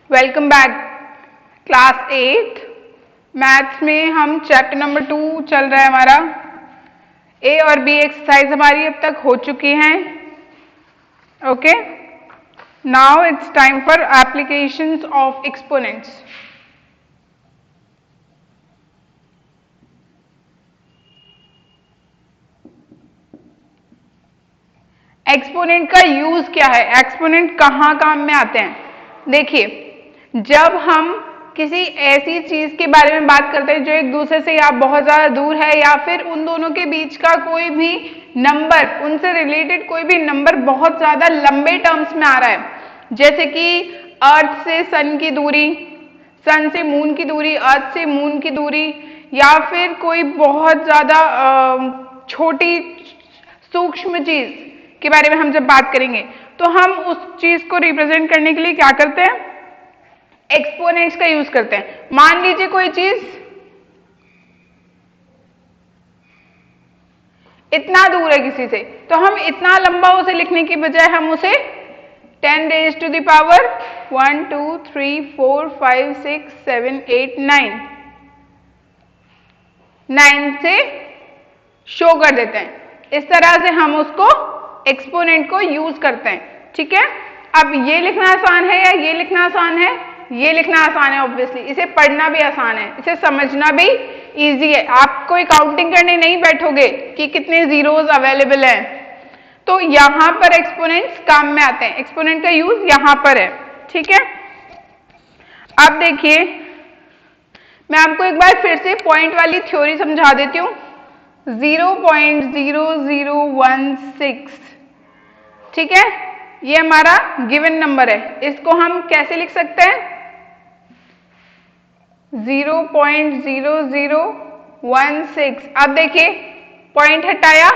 Welcome back class 8 maths में हम chapter number 2 चल रहा है हमारा। ए और बी एक्सरसाइज हमारी अब तक हो चुकी हैं। Okay, now it's time for applications of exponents. Exponent का यूज क्या है, एक्सपोनेंट कहाँ काम में आते हैं? देखिए, जब हम किसी ऐसी चीज के बारे में बात करते हैं जो एक दूसरे से या बहुत ज्यादा दूर है, या फिर उन दोनों के बीच का कोई भी नंबर, उनसे रिलेटेड कोई भी नंबर बहुत ज्यादा लंबे टर्म्स में आ रहा है, जैसे कि अर्थ से सन की दूरी, सन से मून की दूरी, अर्थ से मून की दूरी, या फिर कोई बहुत ज्यादा छोटी सूक्ष्म चीज के बारे में हम जब बात करेंगे तो हम उस चीज को रिप्रेजेंट करने के लिए क्या करते हैं? एक्सपोनेंट्स का यूज करते हैं। मान लीजिए कोई चीज इतना दूर है किसी से, तो हम इतना लंबा उसे लिखने की बजाय हम उसे 10 raised to the power 1 2 3 4 5 6 7 8 9 से शो कर देते हैं। इस तरह से हम उसको एक्सपोनेंट को यूज करते हैं। ठीक है, अब ये लिखना आसान है या ये लिखना आसान है? ये लिखना आसान है ऑब्वियसली, इसे पढ़ना भी आसान है, इसे समझना भी इजी है। आप कोई काउंटिंग करने नहीं बैठोगे कि कितने जीरोस अवेलेबल हैं, तो यहां पर एक्सपोनेंट्स काम में आते हैं। एक्सपोनेंट का यूज यहां पर है। ठीक है, अब देखिए, मैं आपको एक बार फिर से पॉइंट वाली थ्योरी समझा देती हूँ। 0.0016, ठीक है, ये हमारा गिवन नंबर है। इसको हम कैसे लिख सकते हैं? 0.0016। अब देखिए, पॉइंट हटाया,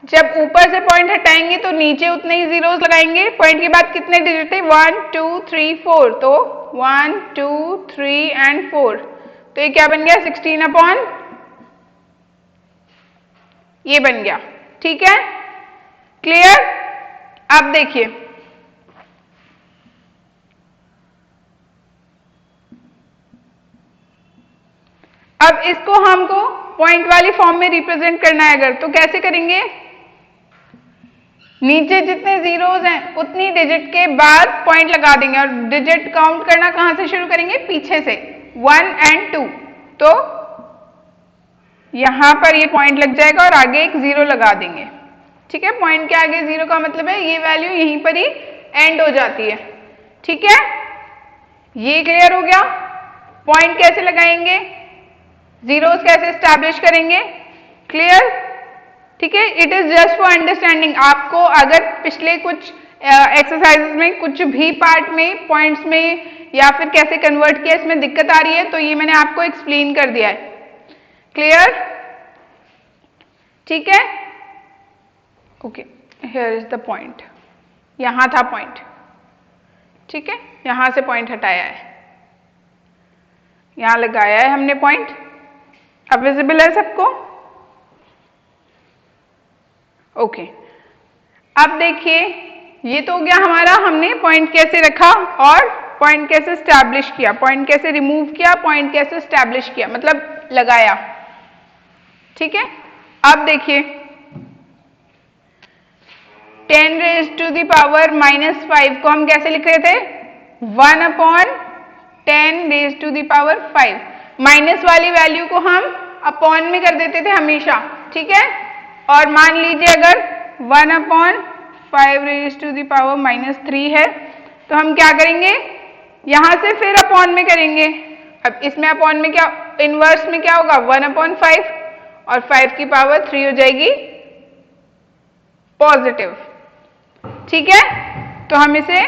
जब ऊपर से पॉइंट हटाएंगे तो नीचे उतने ही जीरोस लगाएंगे। पॉइंट के बाद कितने डिजिट है? 1 2 3 4, तो 1 2 3 एंड 4, तो ये क्या बन गया? 16 ये बन गया। ठीक है, क्लियर? अब देखिए, अब इसको हमको पॉइंट वाली फॉर्म में रिप्रेजेंट करना है अगर, तो कैसे करेंगे? नीचे जितने जीरोस हैं उतनी डिजिट के बाद पॉइंट लगा देंगे, और डिजिट काउंट करना कहां से शुरू करेंगे? पीछे से, 1 और 2, तो यहां पर ये पॉइंट लग जाएगा और आगे एक जीरो लगा देंगे। ठीक है, पॉइंट के आगे जीरो का मतलब है ये वैल्यू यहीं पर ही एंड हो जाती है। ठीक है, ये क्लियर हो गया? पॉइंट कैसे लगाएंगे, जीरोस कैसे स्टैब्लिश करेंगे? क्लियर? ठीक है, it is just for understanding. आपको अगर पिछले कुछ एक्सरसाइजेस में कुछ भी पार्ट में पॉइंट्स में या फिर कैसे कन्वर्ट किया इसमें दिक्कत आ रही है, तो ये मैंने आपको एक्सप्लेन कर दिया है। क्लियर? ठीक है, okay, here is the point. यहां था पॉइंट, ठीक है, यहां से पॉइंट हटाया है, यहां लगाया है हमने पॉइंट। अब विजिबल है सबको? ओके, अब देखिए, ये तो हो गया हमारा, हमने पॉइंट कैसे रखा और पॉइंट कैसे स्टैब्लिश किया, पॉइंट कैसे रिमूव किया, पॉइंट कैसे स्टैब्लिश किया, मतलब लगाया। ठीक है, अब देखिए, 10 raised to the power -5 को हम कैसे लिख रहे थे? 1/10 raised to the power 5। Minus वाली वैल्यू को हम अपॉन में कर देते थे हमेशा। ठीक है, और मान लीजिए अगर 1/5 raised to the power -3 है, तो हम क्या करेंगे? यहां से फिर अपॉन में करेंगे। अब इसमें अपॉन में क्या, इनवर्स में क्या होगा? 1/5, और 5 की पावर 3 हो जाएगी पॉजिटिव। ठीक है, तो हम इसे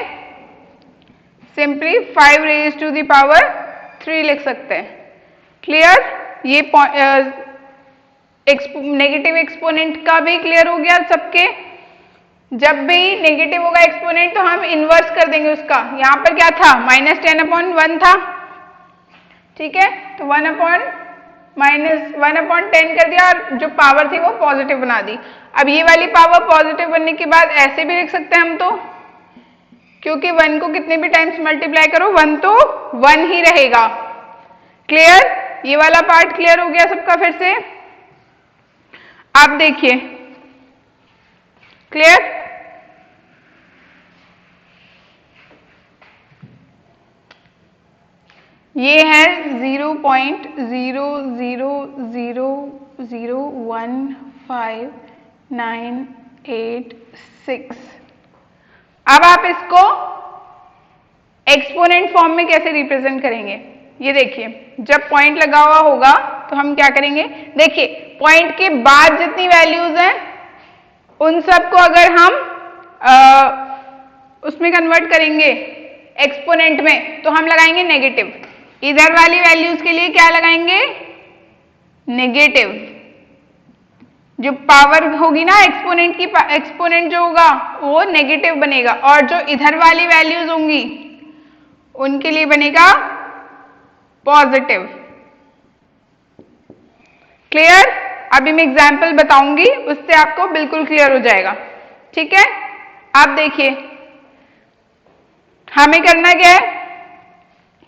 simply 5 raised to the power 3 लिख सकते हैं। क्लियर? ये नेगेटिव एक्सपोनेंट का भी क्लियर हो गया सबके। जब भी नेगेटिव होगा एक्सपोनेंट तो हम इनवर्स कर देंगे उसका। यहां पर क्या था? -10/1 था। ठीक है, तो 1/10 कर दिया, और जो पावर थी वो पॉजिटिव बना दी। अब ये वाली पावर पॉजिटिव बनने के बाद ऐसे भी लिख सकते हैं हम, तो क्योंकि 1 को कितने भी टाइम्स मल्टीप्लाई करो 1 तो 1 ही रहेगा। क्लियर? ये वाला पार्ट क्लियर हो गया सबका? फिर से आप देखिए, क्लियर? ये है 0.000015986। अब आप इसको एक्सपोनेंट फॉर्म में कैसे रिप्रेजेंट करेंगे? ये देखिए, जब पॉइंट लगा हुआ होगा तो हम क्या करेंगे? देखिए, पॉइंट के बाद जितनी वैल्यूज हैं उन सबको अगर हम उसमें कन्वर्ट करेंगे एक्सपोनेंट में तो हम लगाएंगे नेगेटिव। इधर वाली वैल्यूज के लिए क्या लगाएंगे? नेगेटिव। जो पावर होगी ना एक्सपोनेंट की, एक्सपोनेंट जो होगा वो नेगेटिव बनेगा, और जो इधर वाली वैल्यूज होंगी उनके लिए बनेगा पॉजिटिव। क्लियर? अभी मैं एग्जाम्पल बताऊंगी, उससे आपको बिल्कुल क्लियर हो जाएगा। ठीक है? आप देखिए, हमें करना क्या है?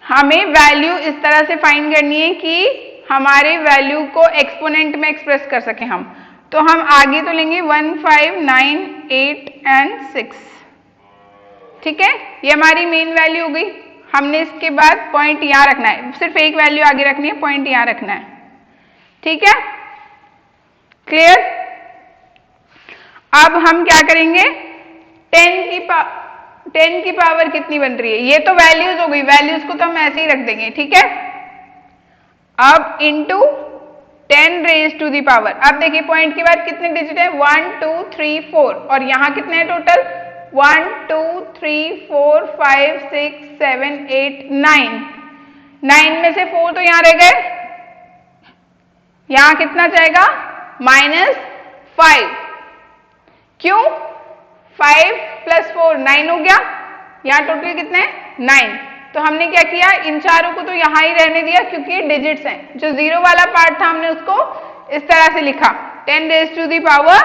हमें वैल्यू इस तरह से फाइंड करनी है कि हमारे वैल्यू को एक्सपोनेंट में एक्सप्रेस कर सके हम। तो हम आगे तो लेंगे 1, 5, 9, 8 एंड 6। ठीक है? ये हमारी मेन वैल्यू हो गई। हमने इसके बाद पॉइंट यहां रखना है, सिर्फ एक वैल्यू आगे रखनी है, पॉइंट यहां रखना है। ठीक है? क्लियर? अब हम क्या करेंगे? 10 की पावर कितनी बन रही है? ये तो वैल्यूज हो गई, वैल्यूज को तो हम ऐसे ही रख देंगे। ठीक है? अब into 10 raise to the power. अब देखिए, पॉइंट के बाद कितने डिजिट है? 1, 2, 3, 4, और यहां कितने हैं टोटल? 1, 2, 3, 4, 5, 6, 7, 8, 9। 9 में से 4 तो यहां रह गए, यहां कितना जाएगा? -5। क्यों? 5 + 4 9 हो गया। यहां टोटल कितने हैं? 9। तो हमने क्या किया? इन चारों को तो यहां ही रहने दिया क्योंकि ये डिजिट्स हैं। जो जीरो वाला पार्ट था हमने उसको इस तरह से लिखा, 10 रेज टू दी पावर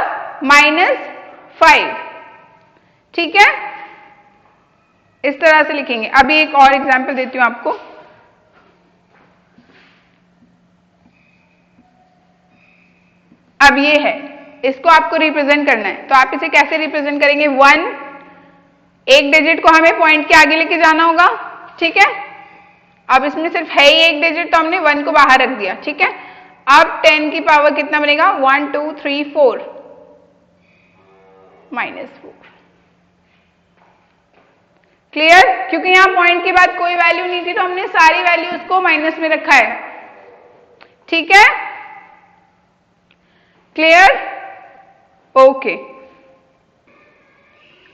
-5। ठीक है? इस तरह से लिखेंगे। अभी एक और एग्जांपल देती हूं आपको। अब ये है, इसको आपको रिप्रेजेंट करना है, तो आप इसे कैसे रिप्रेजेंट करेंगे? 1, एक डिजिट को हमें पॉइंट के आगे लेके जाना होगा। ठीक है? अब इसमें सिर्फ है ही एक डिजिट, तो हमने 1 को बाहर रख दिया। ठीक है? अब 10 की पावर कितना बनेगा? 1, 2, 3, 4 -4। क्लियर? क्योंकि यहां पॉइंट के बाद कोई वैल्यू नहीं थी तो हमने सारी वैल्यूज को माइनस में रखा है। ठीक है? Clear? Okay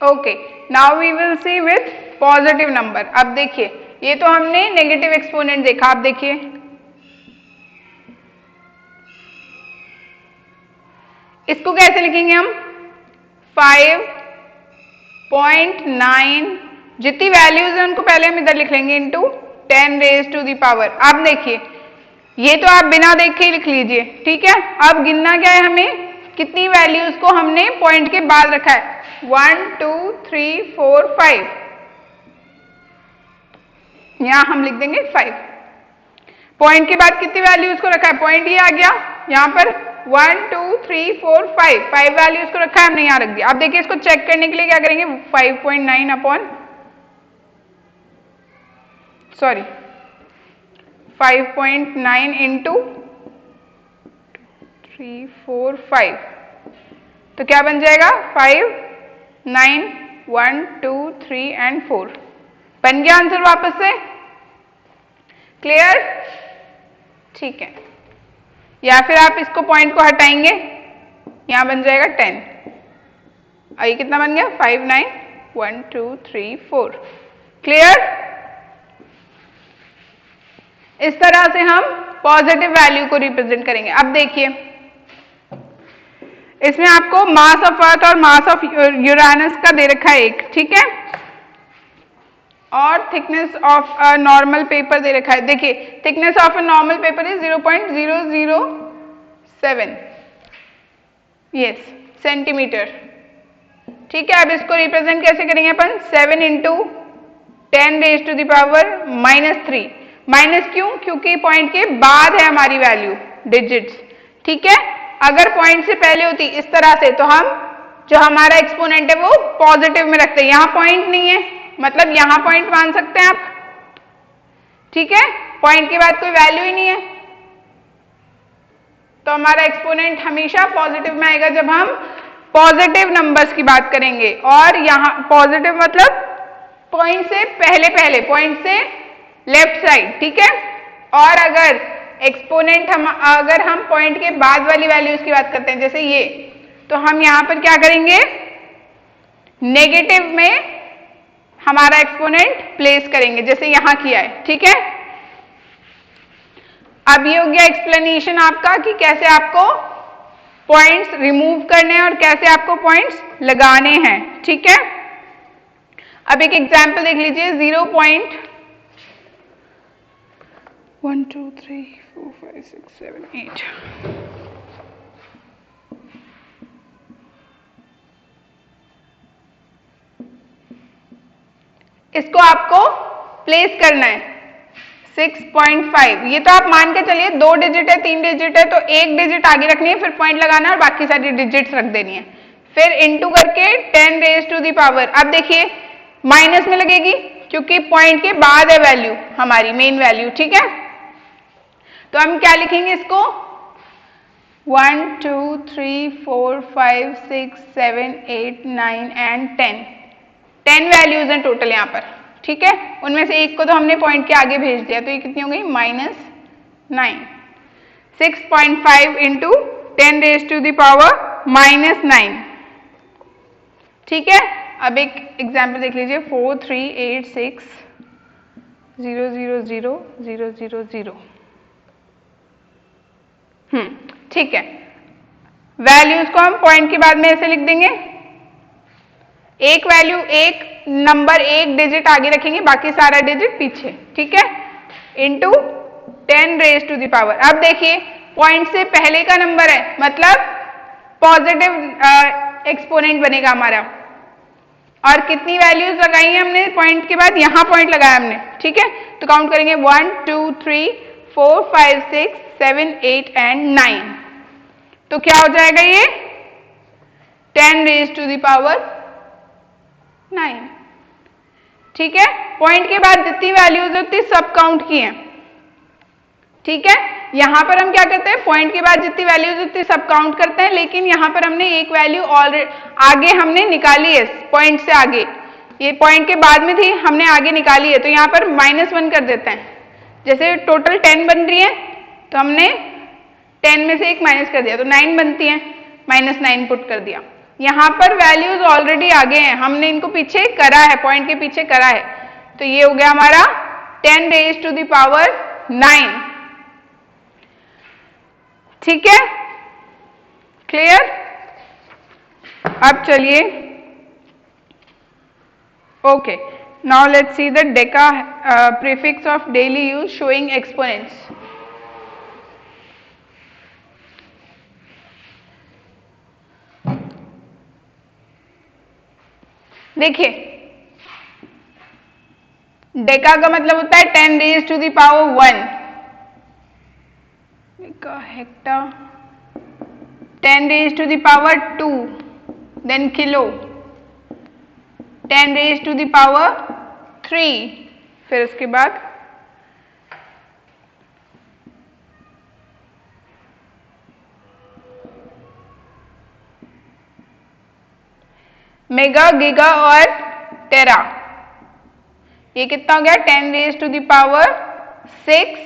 okay, now we will see with positive number. अब देखिए, ये तो हमने नेगेटिव एक्सपोनेंट देखा। आप देखिए, इसको कैसे लिखेंगे हम? 5.9, जितनी वैल्यूज है उनको पहले हम इधर लिख लेंगे, into 10 raise to the power. अब देखिए, ये तो आप बिना देखे ही लिख लीजिए। ठीक है? अब गिनना क्या है हमें? कितनी वैल्यूज को हमने पॉइंट के बाद रखा है? 1, 2, 3, 4, 5। यहां हम लिख देंगे 5। पॉइंट के बाद कितनी वैल्यूज को रखा है? पॉइंट ये आ गया, यहां पर 1, 2, 3, 4, 5 5 वैल्यूज को रखा है, हमने यहां रख दिया। अब देखिए, इसको चेक करने के लिए क्या करेंगे? 5.9 अपॉन 5.9 इंटू 3, 4, 5, तो क्या बन जाएगा? 5, 9, 1, 2, 3 एंड 4। बन गया आंसर वापस से? क्लियर? ठीक है। या फिर आप इसको पॉइंट को हटाएंगे, यहां बन जाएगा 10। और ये कितना बन गया? 5, 9, 1, 2, 3, 4। क्लियर? इस तरह से हम पॉजिटिव वैल्यू को रिप्रेजेंट करेंगे। अब देखिए, इसमें आपको मास ऑफ अर्थ और मास ऑफ यूरेनस का दे रखा है एक। ठीक है? और thickness of a normal paper दे रखा है। देखिए, thickness of a normal paper is 0.007 centimetre. ठीक है, अब इसको रिप्रेजेंट कैसे करेंगे अपन? 7 इंटू 10⁻³ माइनस क्यों? क्योंकि पॉइंट के बाद है हमारी वैल्यू डिजिट्स। ठीक है, अगर पॉइंट से पहले होती इस तरह से तो हम जो हमारा एक्सपोनेंट है वो पॉजिटिव में रखते हैं। यहां पॉइंट नहीं है, मतलब यहां पॉइंट मान सकते हैं आप। ठीक है, पॉइंट के बाद कोई वैल्यू ही नहीं है, तो हमारा एक्सपोनेंट हमेशा पॉजिटिव में आएगा जब हम पॉजिटिव नंबर्स की बात करेंगे। और यहां पॉजिटिव मतलब पॉइंट से पहले पॉइंट से लेफ्ट साइड। ठीक है, और अगर एक्सपोनेंट अगर हम पॉइंट के बाद वाली वैल्यूज की बात करते हैं जैसे ये, तो हम यहां पर क्या करेंगे? नेगेटिव में हमारा एक्सपोनेंट प्लेस करेंगे जैसे यहां किया है। ठीक है, अब ये हो गया एक्सप्लेनेशन आपका कि कैसे आपको पॉइंट्स रिमूव करने हैं और कैसे आपको पॉइंट्स लगाने हैं। ठीक है, अब एक एग्जांपल देख लीजिए। 0.1 2 3 4 5 6 7 8 इसको आपको प्लेस करना है 6.5। ये तो आप मान के चलिए 2 डिजिट है 3 डिजिट है, तो एक डिजिट आगे रखनी है, फिर पॉइंट लगाना है और बाकी सारी डिजिट्स रख देनी है, फिर इंटू करके 10⁻²। अब देखिए माइनस में लगेगी क्योंकि पॉइंट के बाद है वैल्यू हमारी मेन वैल्यू। ठीक है, तो हम क्या लिखेंगे इसको? 1 2 3 4 5 6 7 8 9 एंड 10 वैल्यूज हैं टोटल यहाँ पर। ठीक है, उनमें से एक को तो हमने पॉइंट के आगे भेज दिया, तो ये कितनी हो गई? -9। 6.5 इंटू 10⁻⁻9। ठीक है, अब एक एग्जाम्पल देख लीजिए। 4 3 8 6 0 0 0 0 0 0। ठीक है, वैल्यूज को हम पॉइंट के बाद में ऐसे लिख देंगे, एक वैल्यू एक नंबर एक डिजिट आगे रखेंगे, बाकी सारा डिजिट पीछे। ठीक है, इंटू 10⁻⁻। अब देखिए पॉइंट से पहले का नंबर है, मतलब पॉजिटिव एक्सपोनेंट बनेगा हमारा। और कितनी वैल्यूज लगाई है हमने पॉइंट के बाद? यहां पॉइंट लगाया हमने। ठीक है, तो काउंट करेंगे 1 2 3 4 5 6 7 8 एंड 9। तो क्या हो जाएगा ये? 10⁻⁹। ठीक है, पॉइंट के बाद जितनी वैल्यूज होती सब काउंट की हैं। ठीक है, यहां पर हम क्या करते हैं? पॉइंट के बाद जितनी वैल्यूज होती सब काउंट करते हैं, लेकिन यहां पर हमने एक वैल्यू ऑलरेडी आगे हमने निकाली है पॉइंट से आगे। ये पॉइंट के बाद में थी, हमने आगे निकाली है, तो यहां पर -1 कर देते हैं। जैसे टोटल 10 बन रही है, तो हमने 10 में से एक माइनस कर दिया, तो 9 बनती है, -9 पुट कर दिया। यहां पर वैल्यूज ऑलरेडी आगे हैं, हमने इनको पीछे करा है, पॉइंट के पीछे करा है, तो ये हो गया हमारा 10⁻⁹। ठीक है, क्लियर? अब चलिए, okay, now let's see the Deka prefix of daily use showing exponents. देखिए, डेका का मतलब होता है 10⁻⁴ हेक्टा, 10⁻², देन किलो, 10⁻3, फिर उसके बाद मेगा, गीगा और टेरा। ये कितना हो गया? 10⁻⁶,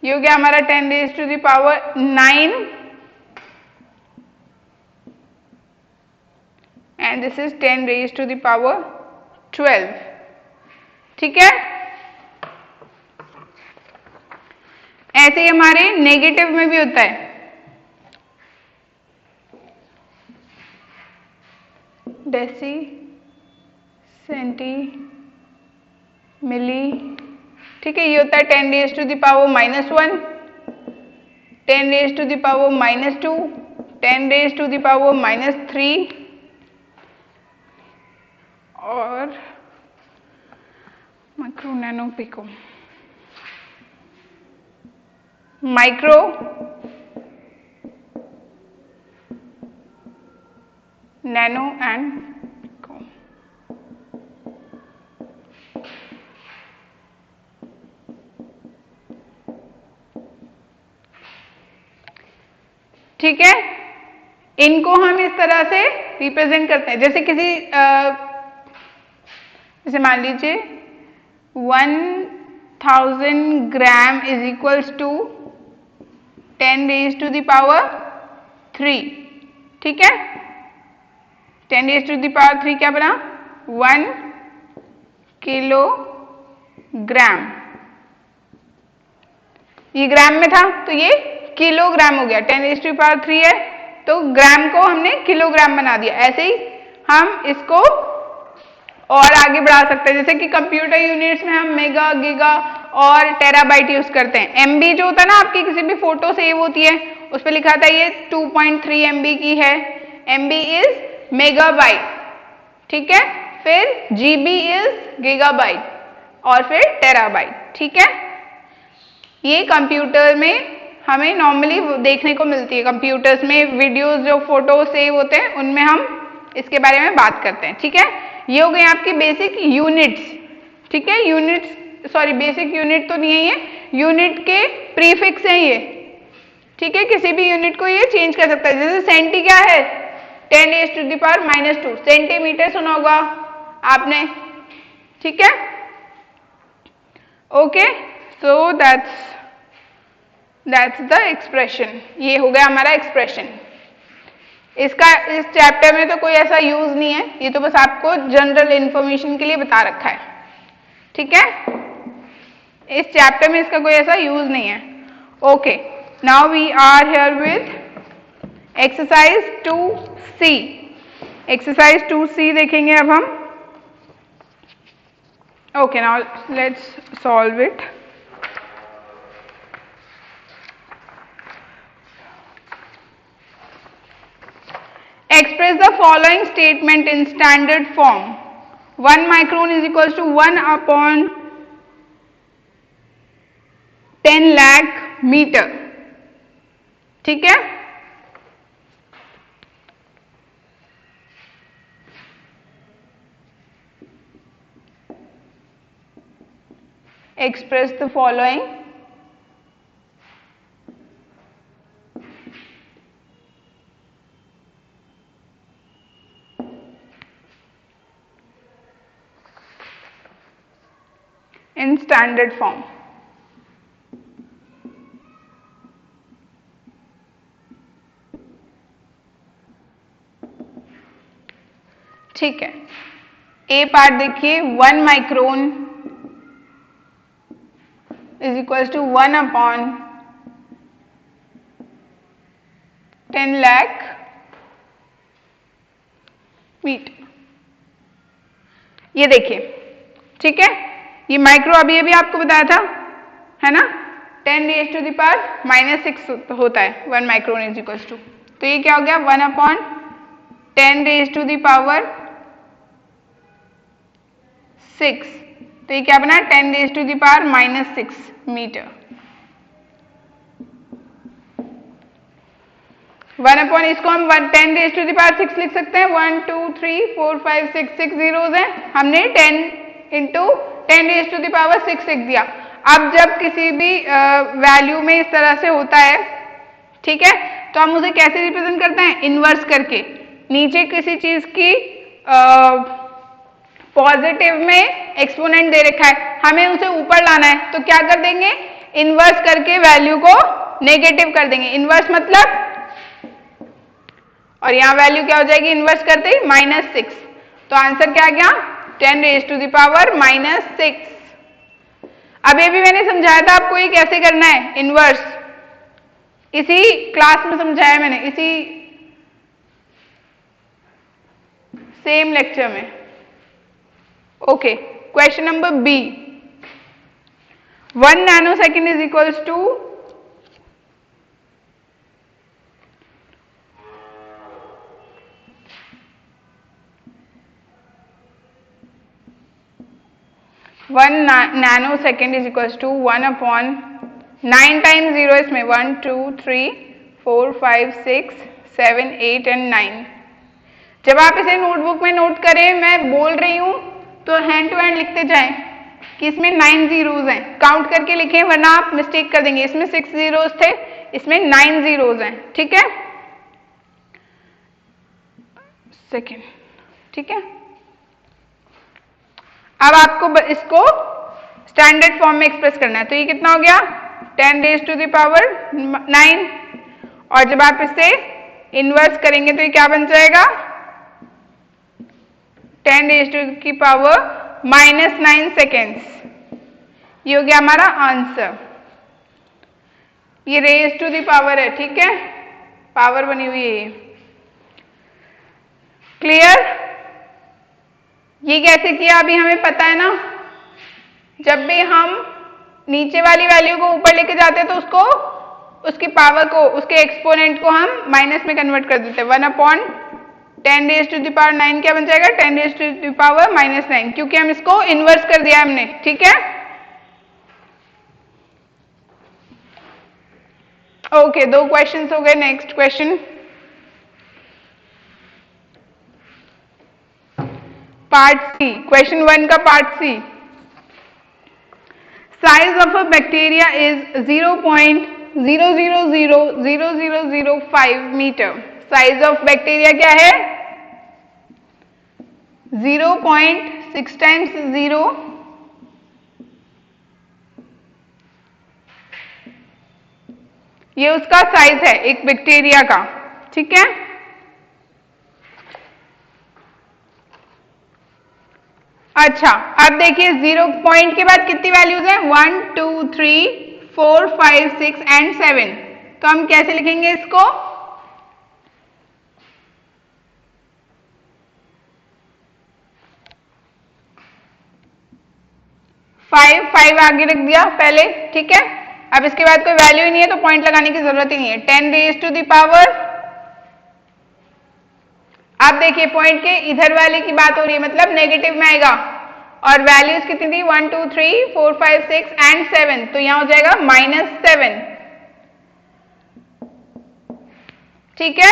ये हो गया हमारा 10⁻⁹, एंड दिस इज 10⁻12। ठीक है, ऐसे ही हमारे नेगेटिव में भी होता है। Deci, centi, milli. ठीक है, ये होता है 10⁻⁻1, 10⁻⁻2, 10⁻⁻3, और micro nano pico, micro nano and pico. ठीक है, इनको हम इस तरह से रिप्रेजेंट करते हैं। जैसे किसी जैसे मान लीजिए 1000 gram is equals to 10 raise to the power 3। ठीक है, 10 रेज टू द पावर 3 क्या बना? 1 किलोग्राम। ये ग्राम में था तो ये किलोग्राम हो गया। 10 रेज टू द पावर 3 है तो ग्राम को हमने किलोग्राम बना दिया। ऐसे ही हम इसको और आगे बढ़ा सकते हैं। जैसे कि कंप्यूटर यूनिट्स में हम मेगा, गीगा और टेराबाइट यूज करते हैं। एमबी जो होता है ना, आपकी किसी भी फोटो सेव होती है उस पर लिखा था ये 2.3 एमबी की है। MB is megabyte. ठीक है, फिर जीबी इज गीगाबाइट और फिर टेराबाइट। ठीक है, ये कंप्यूटर में हमें नॉर्मली देखने को मिलती है। कंप्यूटर्स में वीडियोस जो फोटो सेव होते हैं उनमें हम इसके बारे में बात करते हैं। ठीक है, ये हो गए आपकी बेसिक यूनिट्स। ठीक है, यूनिट्स सॉरी बेसिक यूनिट तो नहीं है ये, यूनिट के प्रीफिक्स हैं ये। ठीक है, किसी भी यूनिट को ये चेंज कर सकता है। जैसे सेंटी क्या है? 10 raise to the power -2 centimetre सुना होगा आपने। ठीक है, okay, so that's the expression. ये हो गया हमारा एक्सप्रेशन। इसका इस चैप्टर में तो कोई ऐसा यूज नहीं है, ये तो बस आपको जनरल इंफॉर्मेशन के लिए बता रखा है। ठीक है, इस चैप्टर में इसका कोई ऐसा यूज नहीं है। Okay, now we are here with exercise 2C। Exercise 2C देखेंगे अब हम। Okay, now let's solve it. Express the following statement in standard form. 1 micron is equals to 1 upon 10 lakh meter. ठीक है, express the following in standard form. ठीक है, ए part देखिए 1 micron is equal to 1 upon 10 lakh metre. ये देखिए, ठीक है, ये माइक्रो अभी आपको बताया था, है ना, 10 रेज टू द पावर -6 होता है 1 माइक्रोन इज इक्वल टू। तो ये क्या हो गया? 1 upon 10 raise to the power 6। तो ये क्या बना? 10 raise to the power -6 metre. 1 upon इसको हम 10 रेज टू द पावर 6 लिख सकते हैं। 1 2 3 4 5 6 जीरोज हैं, हमने 10 into 10 raise to the power 6 लिख दिया। अब जब किसी भी वैल्यू में इस तरह से होता है, ठीक है, तो हम उसे कैसे रिप्रेजेंट करते हैं? इनवर्स करके। नीचे किसी चीज की पॉजिटिव में एक्सपोनेंट दे रखा है, हमें उसे ऊपर लाना है, तो क्या कर देंगे? इनवर्स करके वैल्यू को नेगेटिव कर देंगे। इनवर्स मतलब, और यहां वैल्यू क्या हो जाएगी इनवर्स करते ही? -6। तो आंसर क्या आ गया? 10 रेज टू द पावर -6। अब ये भी मैंने समझाया था आपको ये कैसे करना है इनवर्स, इसी क्लास में समझाया मैंने, इसी सेम लेक्चर में। Okay, question number B. 1 nanosecond is equals to 0.0 1 nano second is equal to 1/9 times 0, इसमें 1 2 3 4 5 6 7 8 एंड 9। जब आप इसे नोटबुक में नोट करें, मैं बोल रही हूं तो हैंड टू हैंड लिखते जाएं कि इसमें 9 जीरोज हैं, काउंट करके लिखें वरना आप मिस्टेक कर देंगे। इसमें 6 जीरोज थे, इसमें 9 जीरोज हैं, ठीक है सेकेंड, ठीक है। अब आपको इसको स्टैंडर्ड फॉर्म में एक्सप्रेस करना है, तो ये कितना हो गया 10 रेज़ टू द पावर 9, और जब आप इसे इनवर्स करेंगे तो ये क्या बन जाएगा 10 रेज़ टू की पावर -9 सेकेंड्स। ये हो गया हमारा आंसर। ये रेज़ टू द पावर है, ठीक है, पावर बनी हुई है ये। क्लियर? ये कैसे किया अभी हमें पता है ना। जब भी हम नीचे वाली वैल्यू को ऊपर लेके जाते हैं तो उसको, उसकी पावर को, उसके एक्सपोनेंट को हम माइनस में कन्वर्ट कर देते हैं। 1/10 रेज़ टू द पावर 9 क्या बन जाएगा 10 रेज़ टू द पावर -9, क्योंकि हम इसको इनवर्स कर दिया हमने, ठीक है। ओके, 2 क्वेश्चंस हो गए। Next question, part C, question 1 का part C. Size of a bacteria is 0.000005 metre. Size of bacteria क्या है 0.6 टाइम्स 0 ये उसका साइज है एक बैक्टीरिया का, ठीक है। अच्छा, अब देखिए 0 पॉइंट के बाद कितनी वैल्यूज हैं 1 2 3 4 5 6 एंड 7। तो हम कैसे लिखेंगे इसको 5 आगे रख दिया पहले, ठीक है। अब इसके बाद कोई वैल्यू ही नहीं है तो पॉइंट लगाने की जरूरत ही नहीं है। 10 रेज़ टू द पावर, आप देखिए पॉइंट के इधर वाले की बात हो रही है, मतलब नेगेटिव में आएगा, और वैल्यूज कितनी थी 1 2 3 4 5 6 एंड 7, तो यहां हो जाएगा -7, ठीक है।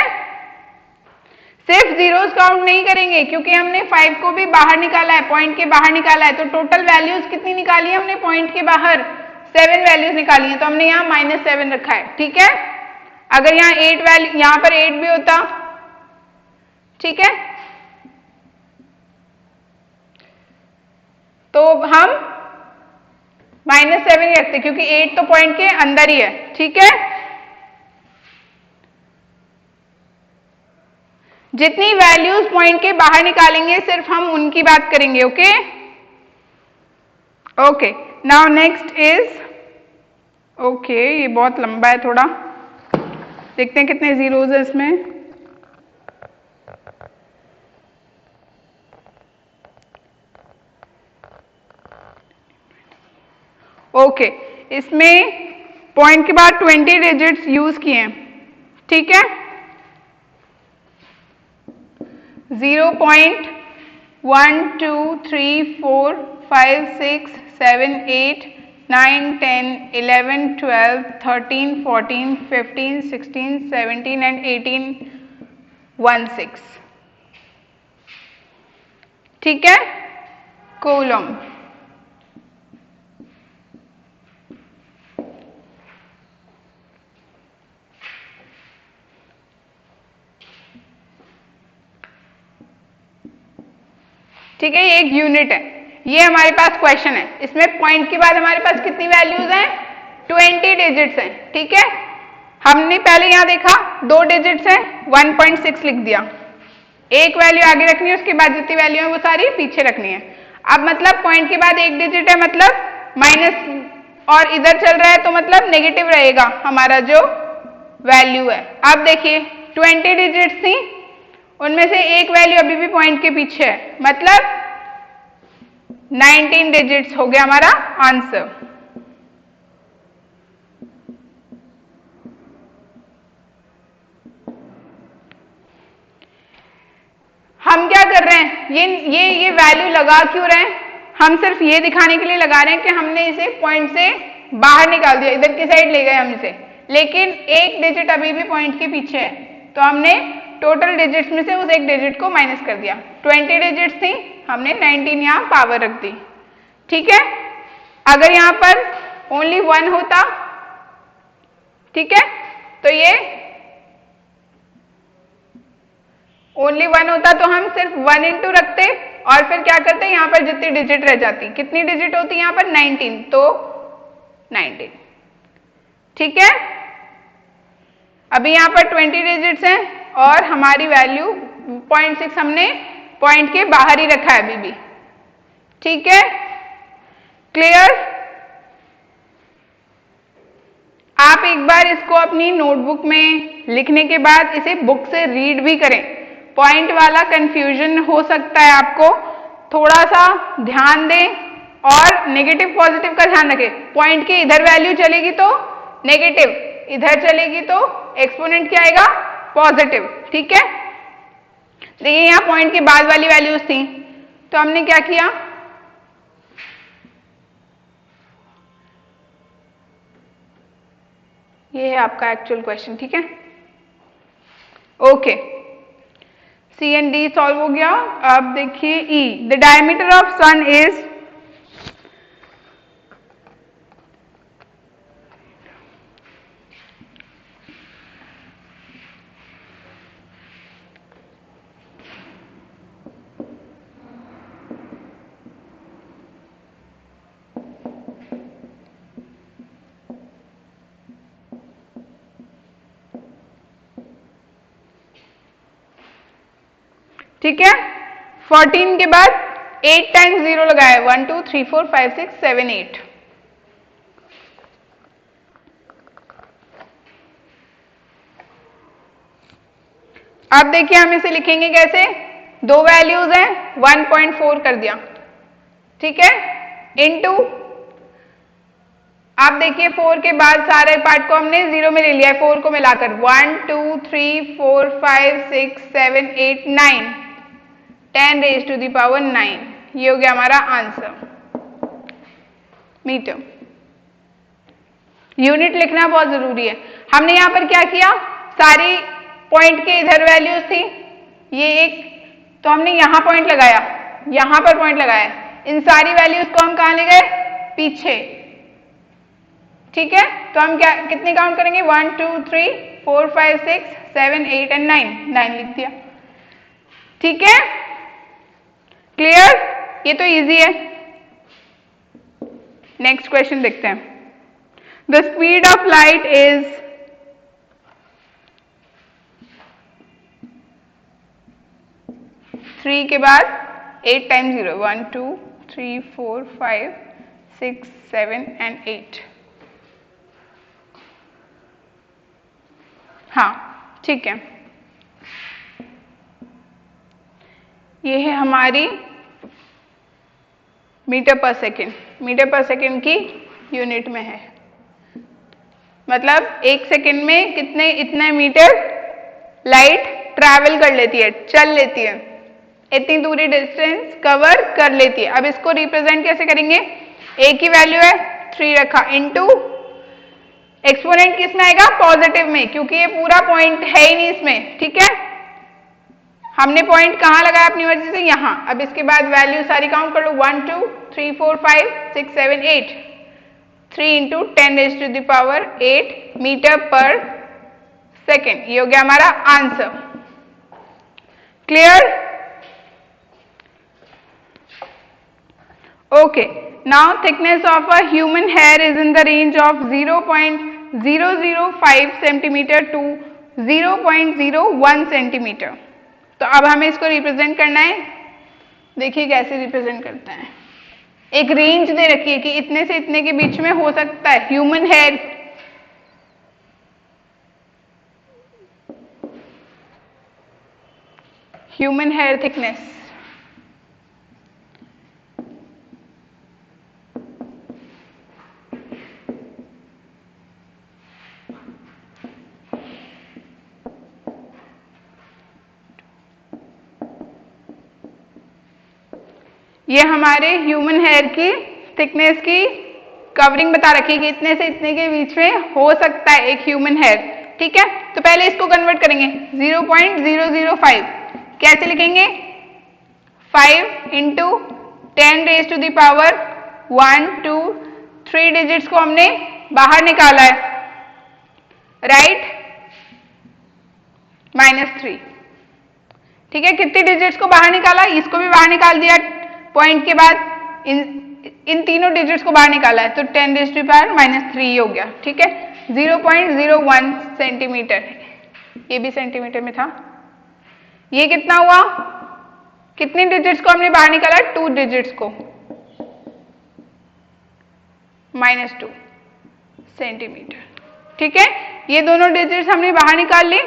सिर्फ जीरोस काउंट नहीं करेंगे क्योंकि हमने 5 को भी बाहर निकाला है, पॉइंट के बाहर निकाला है, तो टोटल वैल्यूज कितनी निकाली है हमने पॉइंट के बाहर 7 वैल्यूज निकाली है, तो हमने यहाँ -7 रखा है, ठीक है। अगर यहाँ 8 वैल्यू, यहां पर 8 भी होता, ठीक है, तो हम -7 ही रखते क्योंकि 8 तो पॉइंट के अंदर ही है, ठीक है। जितनी वैल्यूज पॉइंट के बाहर निकालेंगे सिर्फ हम उनकी बात करेंगे, okay okay. Now next is, okay ये बहुत लंबा है थोड़ा, देखते हैं कितने जीरोज है इसमें। ओके, इसमें पॉइंट के बाद 20 डिजिट्स यूज किए हैं, ठीक है। 0.1 2 3 4 5 6 7 8 9 10 11 12 13 14 15 16 17 एंड 18 16, ठीक है, कूलम। ठीक है, ये एक यूनिट है। ये हमारे पास क्वेश्चन है, इसमें पॉइंट के बाद हमारे पास कितनी वैल्यूज हैं 20 डिजिट्स हैं, ठीक है। हमने पहले यहां देखा 2 डिजिट्स हैं, 1.6 लिख दिया, एक वैल्यू आगे रखनी है, उसके बाद जितनी वैल्यू है वो सारी पीछे रखनी है। अब मतलब पॉइंट के बाद 1 डिजिट है, मतलब माइनस, और इधर चल रहा है तो मतलब नेगेटिव रहेगा हमारा जो वैल्यू है। अब देखिए 20 डिजिट्स थी, उनमें से एक वैल्यू अभी भी पॉइंट के पीछे है, मतलब 19 डिजिट्स हो गया हमारा आंसर। हम क्या कर रहे हैं, ये वैल्यू लगा क्यों रहे हैं, हम सिर्फ ये दिखाने के लिए लगा रहे हैं कि हमने इसे पॉइंट से बाहर निकाल दिया, इधर की साइड ले गए हम इसे, लेकिन एक डिजिट अभी भी पॉइंट के पीछे है, तो हमने टोटल डिजिट्स में से उस एक डिजिट को माइनस कर दिया। 20 डिजिट्स थी, हमने 19 यहां पावर रख दी। ठीक है, अगर यहां पर ओनली 1 होता, ठीक है, तो ये ओनली 1 होता तो हम सिर्फ 1 इंटू रखते और फिर क्या करते, यहां पर जितनी डिजिट रह जाती, कितनी डिजिट होती यहां पर 19, तो 19। ठीक है, अभी यहां पर 20 डिजिट्स हैं और हमारी वैल्यू 0.6 हमने पॉइंट के बाहर ही रखा है अभी भी। ठीक है, क्लियर? आप एक बार इसको अपनी नोटबुक में लिखने के बाद इसे बुक से रीड भी करें। पॉइंट वाला कंफ्यूजन हो सकता है आपको, थोड़ा सा ध्यान दें और नेगेटिव पॉजिटिव का ध्यान रखें। पॉइंट की इधर वैल्यू चलेगी तो नेगेटिव, इधर चलेगी तो एक्सपोनेंट क्या आएगा, पॉजिटिव। ठीक है, देखिए यहां पॉइंट के बाद वाली वैल्यूज थी, तो हमने क्या किया, ये है आपका एक्चुअल क्वेश्चन। ठीक है, okay, C and D solve हो गया। अब देखिए E, the diameter of sun is, ठीक है, 14 के बाद 8 टाइम्स 0 लगाए, 1 2 3 4 5 6 7 8। अब देखिए हम इसे लिखेंगे कैसे, दो वैल्यूज हैं, 1.4 कर दिया। ठीक है, इनटू, आप देखिए 4 के बाद सारे पार्ट को हमने 0 में ले लिया है, 4 को मिलाकर 1 2 3 4 5 6 7 8 9, 10 रेज टू द पावर 9, ये हो गया हमारा आंसर। मीटर, यूनिट लिखना बहुत जरूरी है। हमने यहां पर क्या किया, सारी पॉइंट के इधर वैल्यूज थी, ये एक, तो हमने यहां पॉइंट लगाया, यहां पर पॉइंट लगाया, इन सारी वैल्यूज को हम कहां ले गए, पीछे। ठीक है, तो हम क्या, कितने काउंट करेंगे, 1 2 3 4 5 6 7 8 एंड 9, 9 लिख दिया। ठीक है, क्लियर? ये तो इजी है। नेक्स्ट क्वेश्चन देखते हैं। The speed of light is, three के बाद 8 टाइम्स 0, 1 2 3 4 5 6 7 एंड 8। हाँ, ठीक है, ये है हमारी metre per second, metre per second की यूनिट में है, मतलब एक सेकेंड में कितने, इतने मीटर लाइट ट्रैवल कर लेती है, चल लेती है, इतनी दूरी डिस्टेंस कवर कर लेती है। अब इसको रिप्रेजेंट कैसे करेंगे, एक ही वैल्यू है 3 रखा, इनटू एक्सपोनेंट किस में आएगा, पॉजिटिव में, क्योंकि ये पूरा पॉइंट है ही नहीं इसमें। ठीक है, हमने पॉइंट कहां लगाया अपनी मर्जी से, यहां। अब इसके बाद वैल्यू सारी काउंट कर लो, 1 2 3 4 5 6 7 8, 3 into 10 raise to the power 8 metre per second, ये हो गया हमारा answer. Clear? Okay, now thickness of a human hair is in the range of 0.005 centimetre to 0.01 centimetre. तो अब हमें इसको रिप्रेजेंट करना है, देखिए कैसे रिप्रेजेंट करते हैं। एक रेंज दे रखी है कि इतने से इतने के बीच में हो सकता है human hair, human hair thickness. ये हमारे ह्यूमन हेयर की थिकनेस की कवरिंग बता रखी है कि इतने से इतने के बीच में हो सकता है एक ह्यूमन हेयर, ठीक है। तो पहले इसको कन्वर्ट करेंगे 0.005, कैसे लिखेंगे 5 इंटू 10⁻⁴ 1 2 3 डिजिट्स को हमने बाहर निकाला है, राइट, -3, ठीक है। कितनी डिजिट्स को बाहर निकाला, इसको भी बाहर निकाल दिया पॉइंट के बाद, इन तीनों डिजिट्स को बाहर निकाला है तो 10⁻³ हो गया, ठीक है। 0.01 सेंटीमीटर, ये भी सेंटीमीटर में था। ये कितना हुआ, कितनी डिजिट्स को हमने बाहर निकाला, 2 डिजिट्स को, -2 सेंटीमीटर, ठीक है। ये दोनों डिजिट्स हमने बाहर निकाल ली।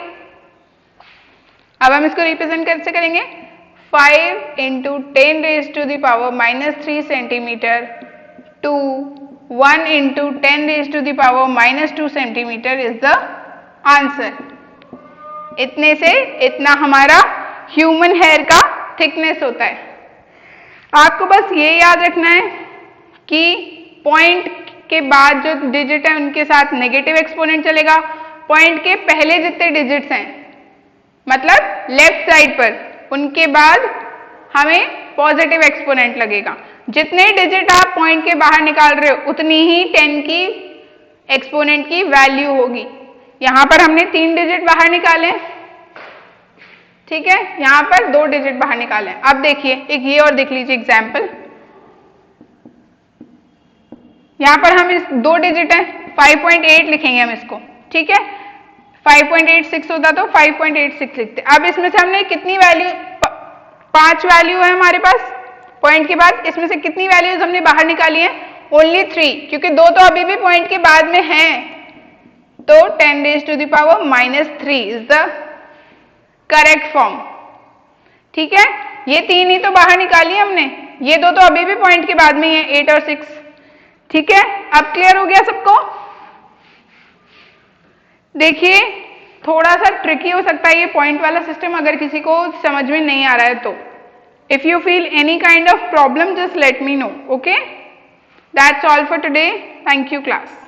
अब हम इसको रिप्रेजेंट कैसे करेंगे, 5 into 10⁻³ centimetre to 1 into 10⁻² centimetre is the answer. इतने से इतना हमारा ह्यूमन हेयर का थिकनेस होता है। आपको बस ये याद रखना है कि पॉइंट के बाद जो डिजिट है उनके साथ नेगेटिव एक्सपोनेंट चलेगा, पॉइंट के पहले जितने डिजिट्स हैं मतलब लेफ्ट साइड पर, उनके बाद हमें पॉजिटिव एक्सपोनेंट लगेगा। जितने डिजिट आप पॉइंट के बाहर निकाल रहे हो उतनी ही 10 की एक्सपोनेंट की वैल्यू होगी। यहां पर हमने 3 डिजिट बाहर निकाले, ठीक है, यहां पर 2 डिजिट बाहर निकाले। अब देखिए एक ये और देख लीजिए एग्जाम्पल, यहां पर हम इस 2 डिजिट है 5.8 लिखेंगे हम इसको, ठीक है। 5.86 होता तो 5.86 लिखते। अब इसमें से हमने कितनी वैल्यू, 5 वैल्यू है हमारे पास पॉइंट के बाद, इसमें से कितनी वैल्यूज हमने बाहर निकाली है, ओनली 3, क्योंकि 2 तो अभी भी पॉइंट के बाद में हैं, तो 10⁻³ इज द करेक्ट फॉर्म, ठीक है। ये 3 ही तो बाहर निकाली हमने, ये 2 तो अभी भी पॉइंट के बाद में ही है, 8 और 6, ठीक है। अब क्लियर हो गया सबको। देखिए थोड़ा सा ट्रिकी हो सकता है ये पॉइंट वाला सिस्टम अगर किसी को समझ में नहीं आ रहा है तो। If you feel any kind of problem just let me know, okay. That's all for today, thank you class.